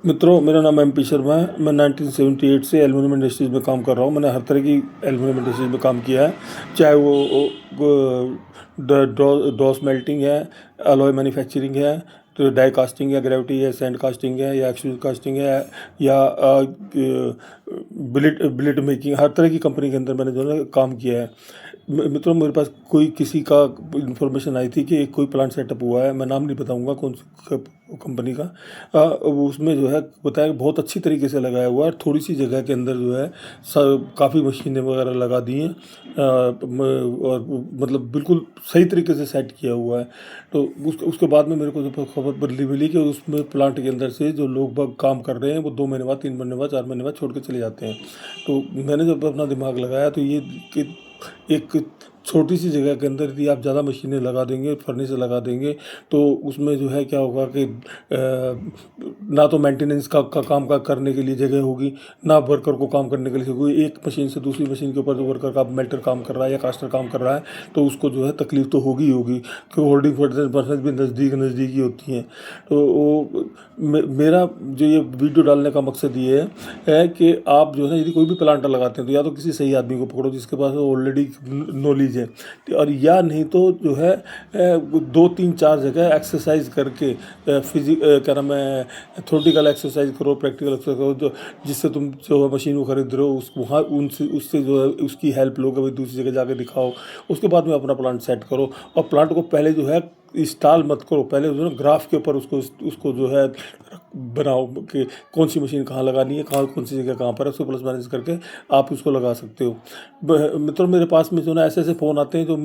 मित्रों, मेरा नाम एमपी शर्मा है। मैं 1978 से एल्युमिनियम इंडस्ट्रीज़ में काम कर रहा हूँ। मैंने हर तरह की एल्युमिनियम इंडस्ट्रीज़ में काम किया है, चाहे वो डॉस मेल्टिंग है, अलॉय मैन्युफैक्चरिंग है, तो डाई कास्टिंग है, ग्रेविटी है, सैंड कास्टिंग है, या एक्सट्रूड कास्टिंग है, या बिलेट मेकिंग। हर तरह की कंपनी के अंदर मैंने जो है काम किया है। मित्रों, मेरे पास कोई किसी का इन्फॉर्मेशन आई थी कि एक कोई प्लांट सेटअप हुआ है, मैं नाम नहीं बताऊंगा कौन सी कंपनी का। उसमें जो है बताया कि बहुत अच्छी तरीके से लगाया हुआ है, थोड़ी सी जगह के अंदर जो है काफ़ी मशीनें वगैरह लगा दी हैं, और मतलब बिल्कुल सही तरीके से सेट किया हुआ है। तो उसके बाद में मेरे को जब खबर बदली मिली कि उसमें प्लांट के अंदर से जो लोग बाग काम कर रहे हैं वो 2 महीने बाद, 3 महीने बाद, 4 महीने बाद छोड़ के चले जाते हैं। तो मैंने जब अपना दिमाग लगाया तो ये कि एक छोटी सी जगह के अंदर यदि आप ज़्यादा मशीनें लगा देंगे, फर्नेस लगा देंगे, तो उसमें जो है क्या होगा कि ना तो मेंटेनेंस का काम का करने के लिए जगह होगी, ना वर्कर को काम करने के लिए होगी। एक मशीन से दूसरी मशीन के ऊपर जो वर्कर का मेल्टर काम कर रहा है या कास्टर काम कर रहा है, तो उसको जो है तकलीफ तो होगी ही होगी, क्योंकि होल्डिंग फर्नेस भी नज़दीक ही होती हैं। तो वो मेरा जो ये वीडियो डालने का मकसद ये है कि आप जो है यदि कोई भी प्लांटर लगाते हैं तो या तो किसी सही आदमी को पकड़ो जिसके पास ऑलरेडी नॉलेज है, और या नहीं तो जो है 2 3 4 जगह एक्सरसाइज करके क्या नाम है, थ्योरेटिकल एक्सरसाइज करो, प्रैक्टिकल एक्सरसाइज करो, जो जिससे तुम जो मशीन को खरीद रहे हो उस वहाँ उनसे उससे जो है उसकी हेल्प लो, कभी दूसरी जगह जाके दिखाओ। उसके बाद में अपना प्लांट सेट करो, और प्लांट को पहले जो है इंस्टॉल मत करो, पहले जो है ग्राफ के ऊपर उसको उसको जो है बनाओ कि कौन सी मशीन कहाँ लगानी है, कहाँ कौन सी जगह कहाँ पर है, उसको प्लस माइनस करके आप उसको लगा सकते हो। मित्रों, मेरे पास में जो ना ऐसे ऐसे फ़ोन आते हैं जो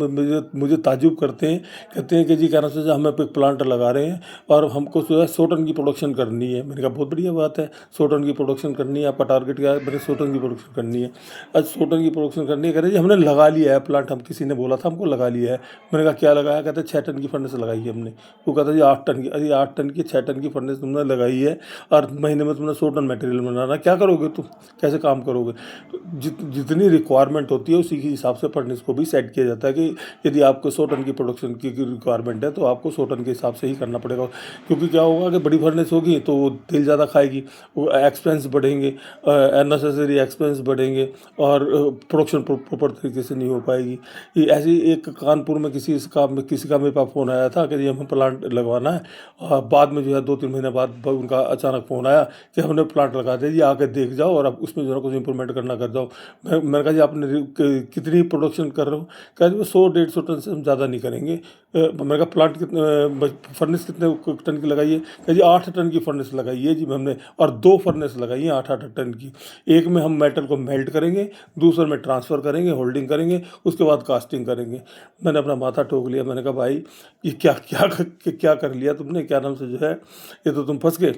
मुझे ताज्जुब करते हैं, कहते हैं कि जी क्या नाम से हम एक प्लांटर लगा रहे हैं और हमको जो है 100 टन की प्रोडक्शन करनी है। मैंने कहा बहुत बढ़िया बात है, 100 टन की प्रोडक्शन करनी है, आपका टारगेट क्या है? मैंने 100 टन की प्रोडक्शन करनी है। आज 100 टन की प्रोडक्शन करनी है, कह रहे जी हमने लगा लिया है प्लांट, हम किसी ने बोला था हमको लगा लिया है। मैंने कहा क्या लगाया? कहते 6 टन की फर्नेस लगाई है हमने। वो कहता जी 8 टन की। अरे 8 टन की 6 टन की फर्नेस तुमने लगाई है और महीने में तुमने 100 टन मटेरियल बनाना, क्या करोगे तुम? कैसे काम करोगे? तो जितनी रिक्वायरमेंट होती है उसी के हिसाब से फर्नेस को भी सेट किया जाता है कि यदि आपको 100 टन की प्रोडक्शन की रिक्वायरमेंट है तो आपको 100 टन के हिसाब से ही करना पड़ेगा। क्योंकि क्या होगा कि बड़ी फर्नेस होगी तो वो तेल ज़्यादा खाएगी, वो एक्सपेंस बढ़ेंगे, अननेसेसरी एक्सपेंस बढ़ेंगे, और प्रोडक्शन प्रॉपर तरीके से नहीं हो पाएगी। ये ऐसी एक कानपुर में किसी का मेरे पास फ़ोन आया था कि जी हमें प्लांट लगवाना है, और बाद में जो है 2 3 महीने बाद उनका अचानक फ़ोन आया कि हमने प्लांट लगा दिया जी, आके देख जाओ और अब उसमें जो है कुछ इंप्रूवमेंट करना कर जाओ। मैंने कहा जी आपने कितनी प्रोडक्शन कर रहे हो? कहा जी 100 150 टन से हम ज़्यादा नहीं करेंगे। मैंने कहा प्लांट कितने फर्नेस कितने टन की लगाई है? कहा जी 8 टन की फर्नेस लगाई है जी हमने, और 2 फर्नेस लगाई है 8 8 टन की। एक में हम मेटल को मेल्ट करेंगे, दूसरे में ट्रांसफ़र करेंगे, होल्डिंग करेंगे, उसके बाद कास्टिंग करेंगे। मैंने अपना माथा ठोक लिया, मैंने कहा भाई ये क्या क्या क्या कर लिया तुमने, क्या नाम से जो है, ये तो तुम फंस गए।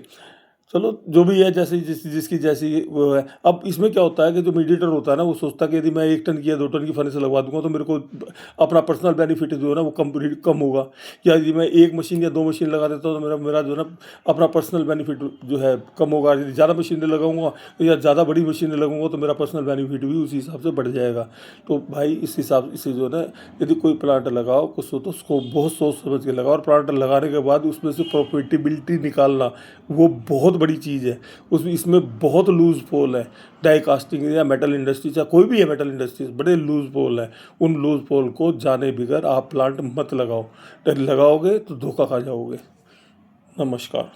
चलो जो भी है, जैसे जिसकी जैसी वो है। अब इसमें क्या होता है कि जो मीडिएटर होता है ना, वो सोचता है कि यदि मैं 1 टन की या 2 टन की फर्नेस लगवा दूंगा तो मेरे को अपना पर्सनल बेनिफिट जो है ना वो कम होगा, या यदि मैं 1 मशीन या 2 मशीन लगा देता हूँ तो मेरा मेरा जो है ना अपना पर्सनल बेनिफिट जो है कम होगा। यदि ज़्यादा मशीनें लगाऊंगा या ज़्यादा बड़ी मशीनें लगाऊंगा तो मेरा पर्सनल बेनिफिट भी उसी हिसाब से बढ़ जाएगा। तो भाई इस हिसाब से जो है ना, यदि कोई प्लांट लगाओ कुछ तो उसको बहुत सोच समझ के लगाओ, और प्लांट लगाने के बाद उसमें से प्रॉफिटेबिलिटी निकालना वो बहुत बड़ी चीज़ है। उसमें इसमें बहुत लूज पोल है। डाई कास्टिंग या मेटल इंडस्ट्रीज या कोई भी है, मेटल इंडस्ट्रीज बड़े लूज पोल हैं। उन लूज पोल को जाने बगैर आप प्लांट मत लगाओ, लगाओगे तो धोखा खा जाओगे। नमस्कार।